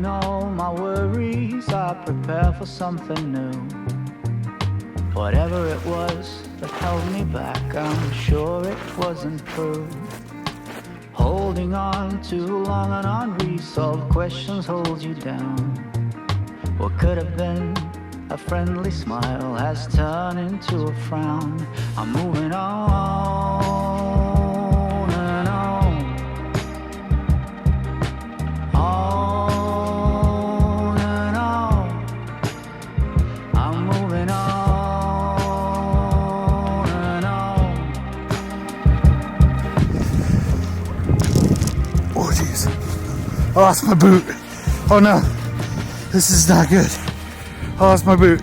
Holding all my worries, I prepare for something new. Whatever it was that held me back, I'm sure it wasn't true. Holding on too long and unresolved questions hold you down. What could have been a friendly smile has turned into a frown. I'm moving on and on and on. I'm moving on and on. Oh jeez, I lost my boot. Oh no, this is not good. I lost my boot.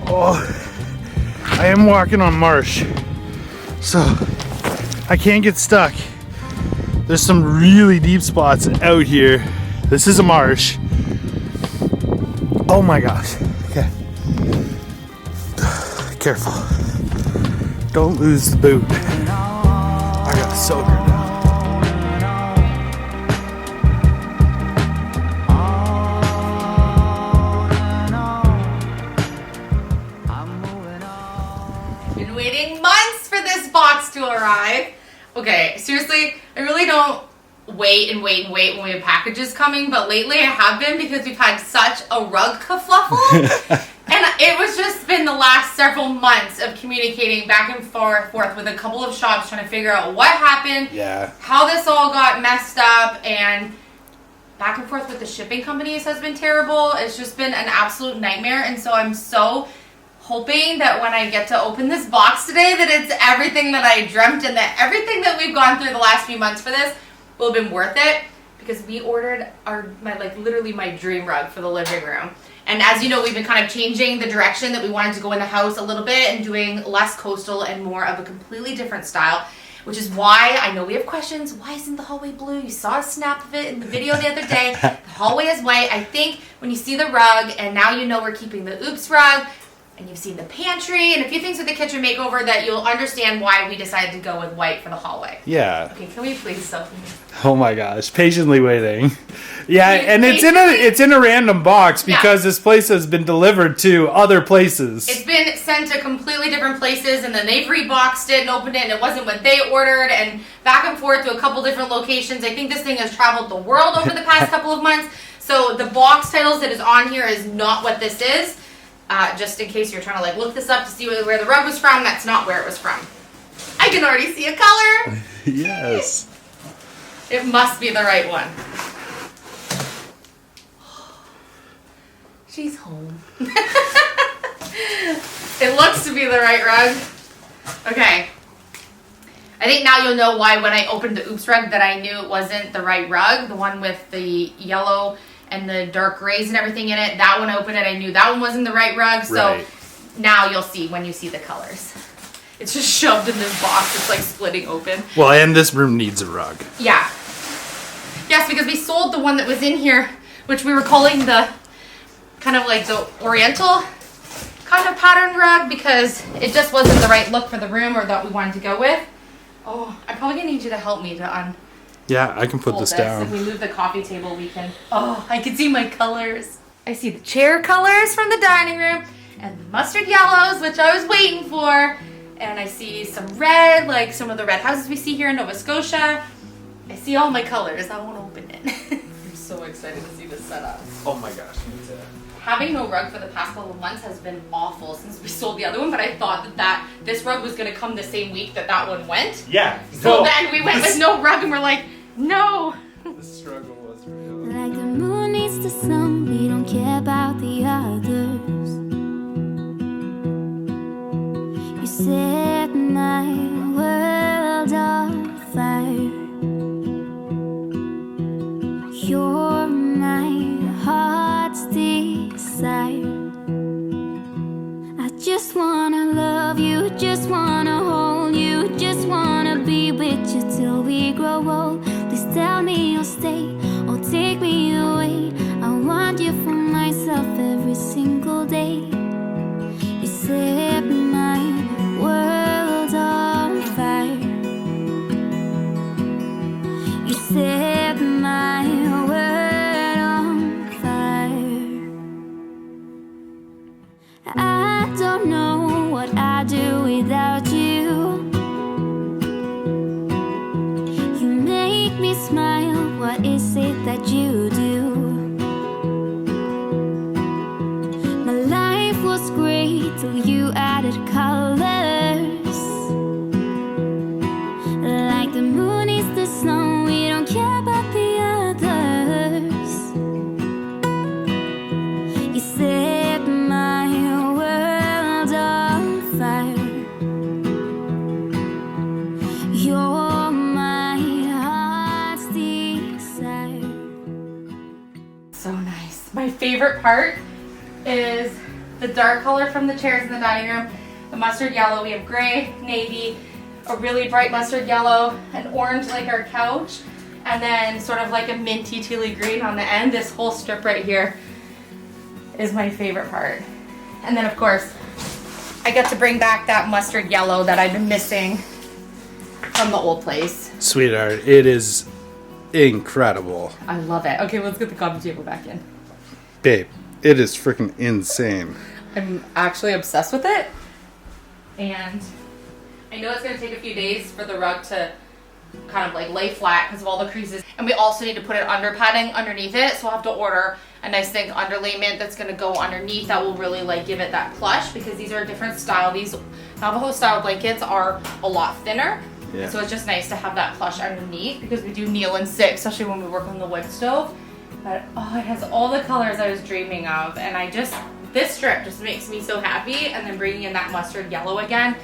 Oh, I am walking on marsh, so I can't get stuck. There's some really deep spots out here. This is a marsh. Oh my gosh. Okay. Careful. Don't lose the boot. I got so hurt now. Been waiting months for this box to arrive. Okay, seriously, I really don't wait and wait and wait when we have packages coming, but lately I have been because we've had such a rug kerfluffle. And it was just been the last several months of communicating back and forth with a couple of shops trying to figure out what happened, how this all got messed up, and back and forth with the shipping companies has been terrible. It's just been an absolute nightmare, and so I'm so hoping that when I get to open this box today that it's everything that I dreamt and that everything that we've gone through the last few months for this will have been worth it, because we ordered literally my dream rug for the living room. And as you know, we've been kind of changing the direction that we wanted to go in the house a little bit and doing less coastal and more of a completely different style, which is why I know we have questions. Why isn't the hallway blue? You saw a snap of it in the video the other day. The hallway is white. I think when you see the rug, and now you know we're keeping the Oops rug, and you've seen the pantry and a few things with the kitchen makeover, that you'll understand why we decided to go with white for the hallway. Yeah. Okay, can we please stop? Oh my gosh, patiently waiting. Yeah, and it's in a random box because this place has been delivered to other places. It's been sent to completely different places, and then they've reboxed it and opened it, and it wasn't what they ordered, and back and forth to a couple different locations. I think this thing has traveled the world over the past couple of months. So the box titles that is on here is not what this is. Just in case you're trying to look this up to see where the rug was from, that's not where it was from. I can already see a color. Yes. It must be the right one. She's home. It looks to be the right rug. Okay. I think now you'll know why when I opened the Oops rug that I knew it wasn't the right rug. The one with the yellow and the dark grays and everything in it. That one I opened it, I knew that one wasn't the right rug. So now you'll see when you see the colors. It's just shoved in this box. It's splitting open. Well, and this room needs a rug. Yeah. Yes, because we sold the one that was in here, which we were calling the kind of the oriental kind of pattern rug, because it just wasn't the right look for the room or that we wanted to go with. Oh, I'm probably going to need you to help me to Yeah, I can put this down. If we move the coffee table, we can... Oh, I can see my colors. I see the chair colors from the dining room and the mustard yellows, which I was waiting for. And I see some red, like some of the red houses we see here in Nova Scotia. I see all my colors. I want to open it. I'm so excited to see this setup. Oh my gosh, me too. Having no rug for the past couple of months has been awful since we sold the other one, but I thought that this rug was going to come the same week that one went. Yeah. So then we went with no rug and we're like, no. The struggle was real. Like the moon needs the sun, we don't care about the others. You set my world on fire. You're my heart's desire. I just wanna love you, just wanna hold you, just wanna be with you till we grow old. Please tell me you'll stay or take me away. I want you for myself every single day. You set my world on fire. You set my world without you. You make me smile, what is it that you do? My life was great till you added colors. Like the moon is the snow, we don't care about the others. You set my world on fire. You're my heart's desire. So nice. My favorite part is the dark color from the chairs in the dining room, the mustard yellow. We have gray, navy, a really bright mustard yellow, an orange like our couch, and then sort of like a minty tealy green on the end. This whole strip right here is my favorite part. And then of course, I get to bring back that mustard yellow that I've been missing from the old place. Sweetheart, it is incredible. I love it. Okay, let's get the coffee table back in. Babe, it is freaking insane. I'm actually obsessed with it. And I know it's going to take a few days for the rug to kind of like lay flat because of all the creases. And we also need to put an under padding underneath it. So we'll have to order a nice thick underlayment that's going to go underneath that will really like give it that plush, because these are a different style. These Navajo style blankets are a lot thinner. Yeah. So it's just nice to have that plush underneath because we do kneel and sit, especially when we work on the wood stove. But oh, it has all the colors I was dreaming of. And this strip just makes me so happy. And then bringing in that mustard yellow again.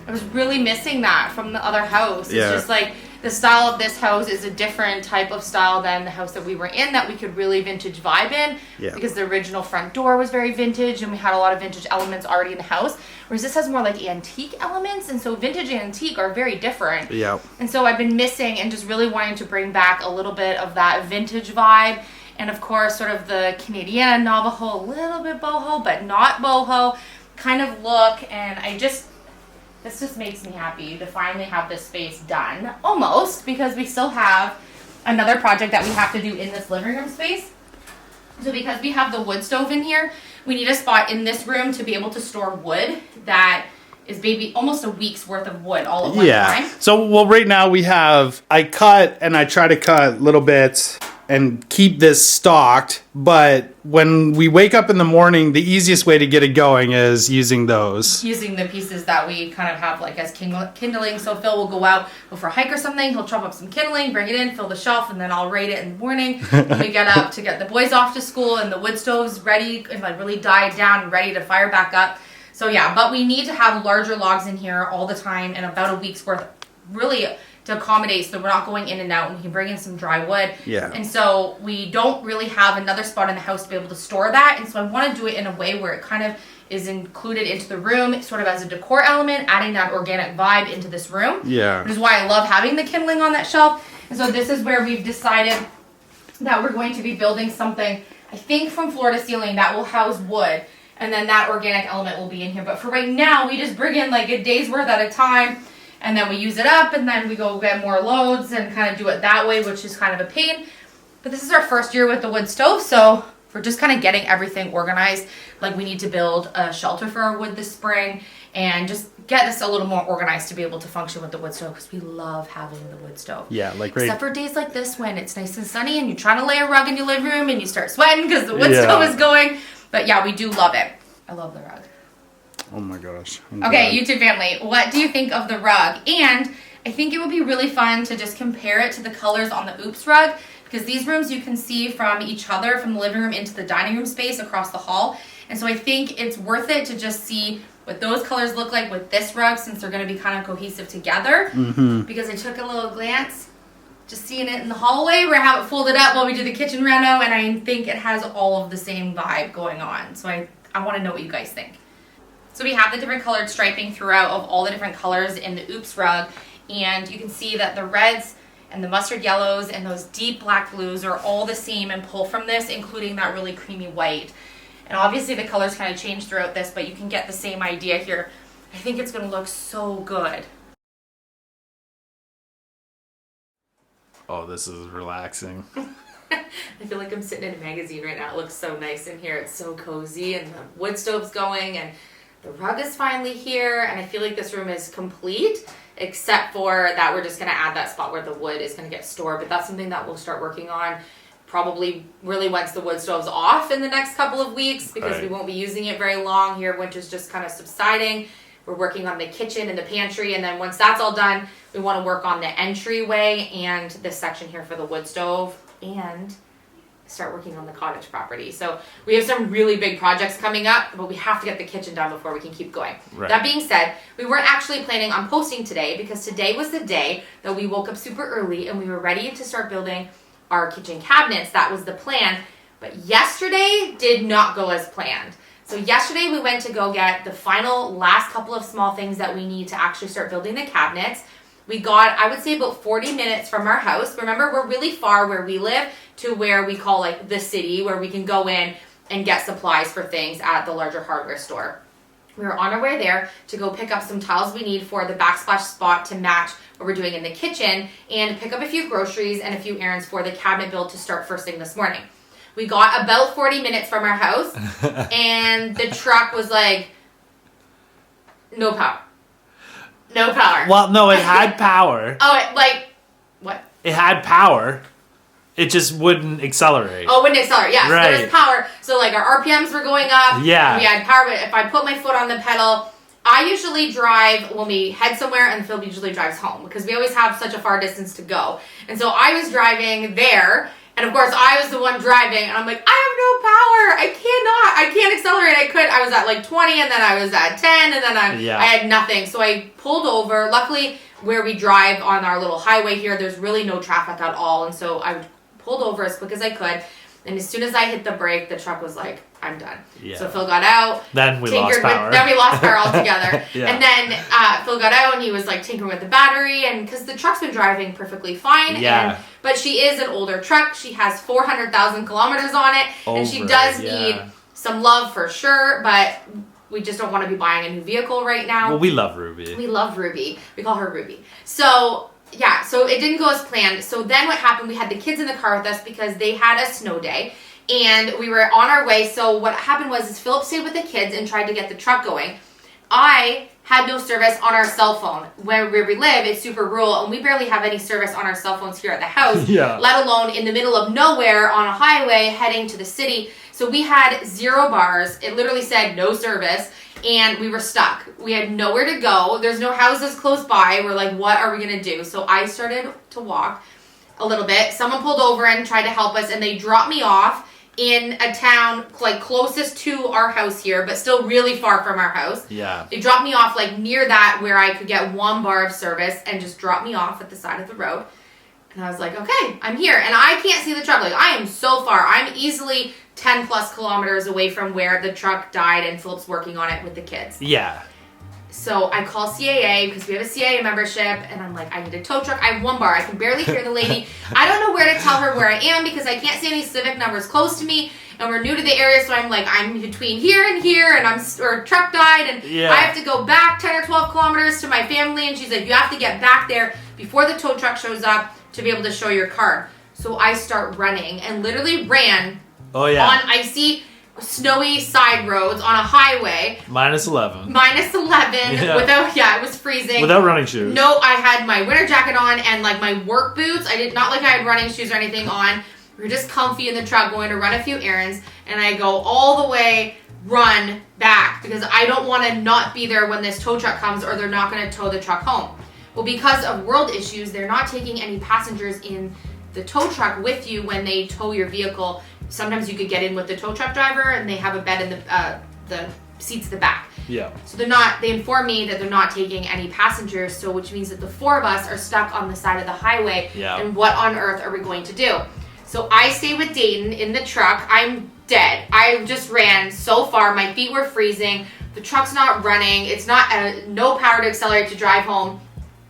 I was really missing that from the other house. Yeah. It's just like the style of this house is a different type of style than the house that we were in that we could really vintage vibe in. Yeah. Because the original front door was very vintage and we had a lot of vintage elements already in the house. Whereas this has more like antique elements, and so vintage and antique are very different. Yeah. And so I've been missing and just really wanting to bring back a little bit of that vintage vibe. And of course, sort of the Canadian Navajo, a little bit boho, but not boho kind of look. And this just makes me happy to finally have this space done, almost, because we still have another project that we have to do in this living room space. So because we have the wood stove in here, we need a spot in this room to be able to store wood that is maybe almost a week's worth of wood all at one time. So, well, right now I cut and I try to cut little bits and keep this stocked, but when we wake up in the morning, the easiest way to get it going is using those. Using the pieces that we kind of have like as kindling. So Phil will go out, go for a hike or something, he'll chop up some kindling, bring it in, fill the shelf, and then I'll rate it in the morning when we get up to get the boys off to school and the wood stove's ready and like really died down and ready to fire back up. So yeah, but we need to have larger logs in here all the time and about a week's worth really to accommodate so that we're not going in and out, and we can bring in some dry wood. Yeah. And so we don't really have another spot in the house to be able to store that. And so I want to do it in a way where it kind of is included into the room, sort of as a decor element, adding that organic vibe into this room. Yeah. Which is why I love having the kindling on that shelf. And so this is where we've decided that we're going to be building something, I think from floor to ceiling, that will house wood. And then that organic element will be in here. But for right now, we just bring in like a day's worth at a time. And then we use it up, and then we go get more loads and kind of do it that way, which is kind of a pain. But this is our first year with the wood stove, so we're just kind of getting everything organized. Like we need to build a shelter for our wood this spring and just get this a little more organized to be able to function with the wood stove, because we love having the wood stove. Yeah, like right. Except for days like this when it's nice and sunny and you're trying to lay a rug in your living room and you start sweating because the wood stove is going. But yeah, we do love it. I love the rug. Oh my gosh. Okay, YouTube family, what do you think of the rug? And I think it would be really fun to just compare it to the colors on the Oops rug, because these rooms you can see from each other, from the living room into the dining room space across the hall. And so I think it's worth it to just see what those colors look like with this rug, since they're going to be kind of cohesive together. Mm-hmm. Because I took a little glance, just seeing it in the hallway where I have it folded up while we do the kitchen reno, and I think it has all of the same vibe going on. So I want to know what you guys think. So we have the different colored striping throughout of all the different colors in the Oops rug, and you can see that the reds and the mustard yellows and those deep black blues are all the same and pull from this, including that really creamy white. And obviously the colors kind of change throughout this, but you can get the same idea here. I think it's going to look so good. Oh, this is relaxing. I feel like I'm sitting in a magazine right now. It looks so nice in here. It's so cozy, and the wood stove's going, and The rug is finally here, and I feel like this room is complete, except for that we're just going to add that spot where the wood is going to get stored. But that's something that we'll start working on probably really once the wood stove's off in the next couple of weeks, because we won't be using it very long here. Winter's just kind of subsiding. We're working on the kitchen and the pantry, and then once that's all done, we want to work on the entryway and this section here for the wood stove, and start working on the cottage property. So we have some really big projects coming up, but we have to get the kitchen done before we can keep going. Right. That being said, we weren't actually planning on posting today, because today was the day that we woke up super early and we were ready to start building our kitchen cabinets. That was the plan. But yesterday did not go as planned. So yesterday we went to go get the final last couple of small things that we need to actually start building the cabinets. We got, I would say, about 40 minutes from our house. Remember, we're really far where we live to where we call like the city, where we can go in and get supplies for things at the larger hardware store. We were on our way there to go pick up some tiles we need for the backsplash spot to match what we're doing in the kitchen, and pick up a few groceries and a few errands for the cabinet build to start first thing this morning. We got about 40 minutes from our house, and the truck was like, no power. No power. Well, no, it had power. What? It had power. It just wouldn't accelerate. Oh, it wouldn't accelerate. Yeah, right. So there was power. So like our RPMs were going up. Yeah. We had power, but if I put my foot on the pedal, I usually drive when we head somewhere, and Phil usually drives home because we always have such a far distance to go. And so I was driving there, and of course I was the one driving, and I'm like, I have no power. I can't accelerate. I was at like 20, and then I was at 10, and then I had nothing. So I pulled over. Luckily, where we drive on our little highway here, there's really no traffic at all. And so I pulled over as quick as I could. And as soon as I hit the brake, the truck was like, I'm done. Yeah. So Phil got out. Then we lost power. Then we lost power altogether. And then Phil got out, and he was like tinkering with the battery, and because the truck's been driving perfectly fine. Yeah. But she is an older truck. She has 400,000 kilometers on it. And she does need some love for sure, but we just don't want to be buying a new vehicle right now. Well, we love Ruby. We love Ruby. We call her Ruby. So yeah, so it didn't go as planned. So then what happened, we had the kids in the car with us because they had a snow day, and we were on our way. So what happened was Philip stayed with the kids and tried to get the truck going. I had no service on our cell phone. Where we live, it's super rural, and we barely have any service on our cell phones here at the house, let alone in the middle of nowhere on a highway heading to the city. So we had 0 bars. It literally said no service. And we were stuck. We had nowhere to go. There's no houses close by. We're like, what are we going to do? So I started to walk a little bit. Someone pulled over and tried to help us, and they dropped me off in a town like closest to our house here, but still really far from our house. Yeah. They dropped me off like near that where I could get 1 bar of service, and just dropped me off at the side of the road. And I was like, okay, I'm here. And I can't see the truck. Like, I am so far. I'm easily 10 plus kilometers away from where the truck died, and Philip's working on it with the kids. Yeah. So I call CAA because we have a CAA membership, and I'm like, I need a tow truck. I have 1 bar. I can barely hear the lady. I don't know where to tell her where I am because I can't see any civic numbers close to me, and we're new to the area. So I'm like, I'm between here and here, and our truck died, and I have to go back 10 or 12 kilometers to my family. And she's like, you have to get back there before the tow truck shows up to be able to show your car. So I start running, and literally ran on icy, snowy side roads on a highway. -11. -11 without, it was freezing. Without running shoes. No, I had my winter jacket on and like my work boots. I did not like I had running shoes or anything on. We were just comfy in the truck going to run a few errands, and I go all the way, run back because I don't want to not be there when this tow truck comes, or they're not going to tow the truck home. Well, because of world issues, they're not taking any passengers in the tow truck with you when they tow your vehicle. Sometimes you could get in with the tow truck driver, and they have a bed in the seats at the back. Yeah. So they inform me that they're not taking any passengers, so which means that the 4 of us are stuck on the side of the highway. Yeah. And what on earth are we going to do? So I stay with Dayton in the truck. I'm dead. I just ran so far. My feet were freezing. The truck's not running. It's not no power to accelerate to drive home.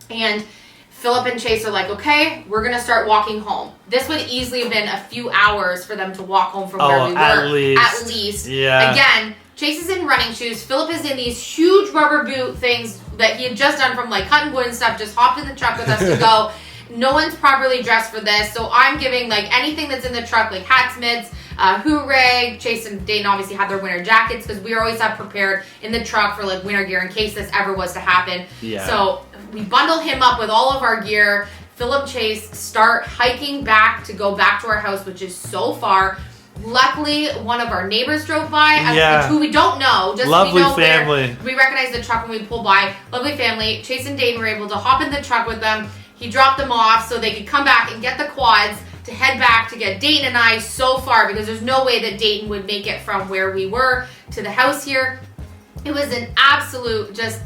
And Philip and Chase are like, okay, we're going to start walking home. This would easily have been a few hours for them to walk home from where we were. At least. Yeah. Again, Chase is in running shoes. Philip is in these huge rubber boot things that he had just done from like cutting wood and stuff, just hopped in the truck with us to go. No one's properly dressed for this. So I'm giving like anything that's in the truck, like hats, mitts, hoot rig. Chase and Dayton obviously had their winter jackets because we always have prepared in the truck for like winter gear in case this ever was to happen. Yeah. So we bundle him up with all of our gear. Philip Chase start hiking back to go back to our house, which is so far. Luckily, one of our neighbors drove by, who we don't know. Just lovely we know family. We recognize the truck when we pull by. Lovely family. Chase and Dayton were able to hop in the truck with them. He dropped them off so they could come back and get the quads to head back to get Dayton and I so far, because there's no way that Dayton would make it from where we were to the house here. It was an absolute just...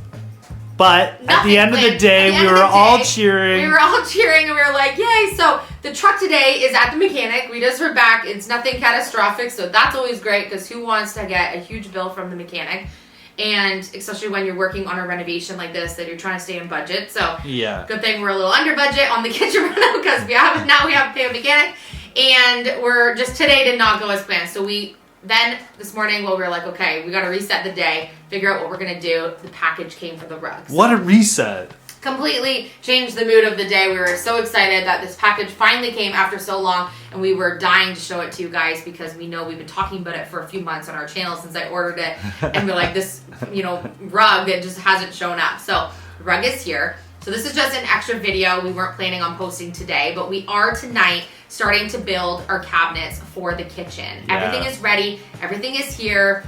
But at the end of the day, we were all cheering. We were all cheering and we were like, yay. So the truck today is at the mechanic. We just heard back. It's nothing catastrophic. So that's always great because who wants to get a huge bill from the mechanic? And especially when you're working on a renovation like this that you're trying to stay in budget. So yeah, good thing we're a little under budget on the kitchen reno because we have to pay a mechanic. And we're just today did not go as planned. So then this morning, we were like, okay, we got to reset the day, figure out what we're going to do. The package came for the rugs. What a reset. Completely changed the mood of the day. We were so excited that this package finally came after so long, and we were dying to show it to you guys because we know we've been talking about it for a few months on our channel since I ordered it. And we're like, this, rug that just hasn't shown up. So the rug is here. So this is just an extra video we weren't planning on posting today, but we are tonight starting to build our cabinets for the kitchen. Yeah. Everything is ready. Everything is here.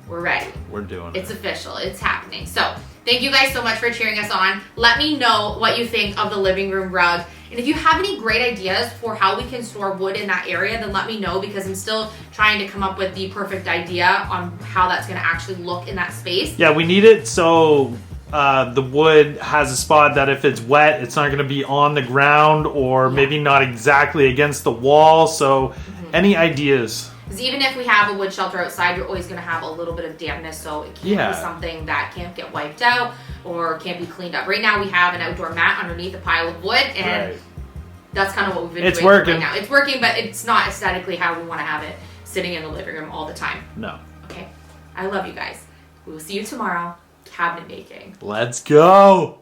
We're ready. We're doing it. It's official. It's happening. So thank you guys so much for cheering us on. Let me know what you think of the living room rug. And if you have any great ideas for how we can store wood in that area, then let me know because I'm still trying to come up with the perfect idea on how that's going to actually look in that space. Yeah, we need it so the wood has a spot that if it's wet, it's not going to be on the ground or maybe not exactly against the wall. So any ideas? Because even if we have a wood shelter outside, you're always going to have a little bit of dampness, so it can't be something that can't get wiped out or can't be cleaned up. Right now we have an outdoor mat underneath a pile of wood, and that's kind of what we've been doing right now. It's working, but it's not aesthetically how we want to have it sitting in the living room all the time. No. Okay. I love you guys. We will see you tomorrow. Cabinet making. Let's go.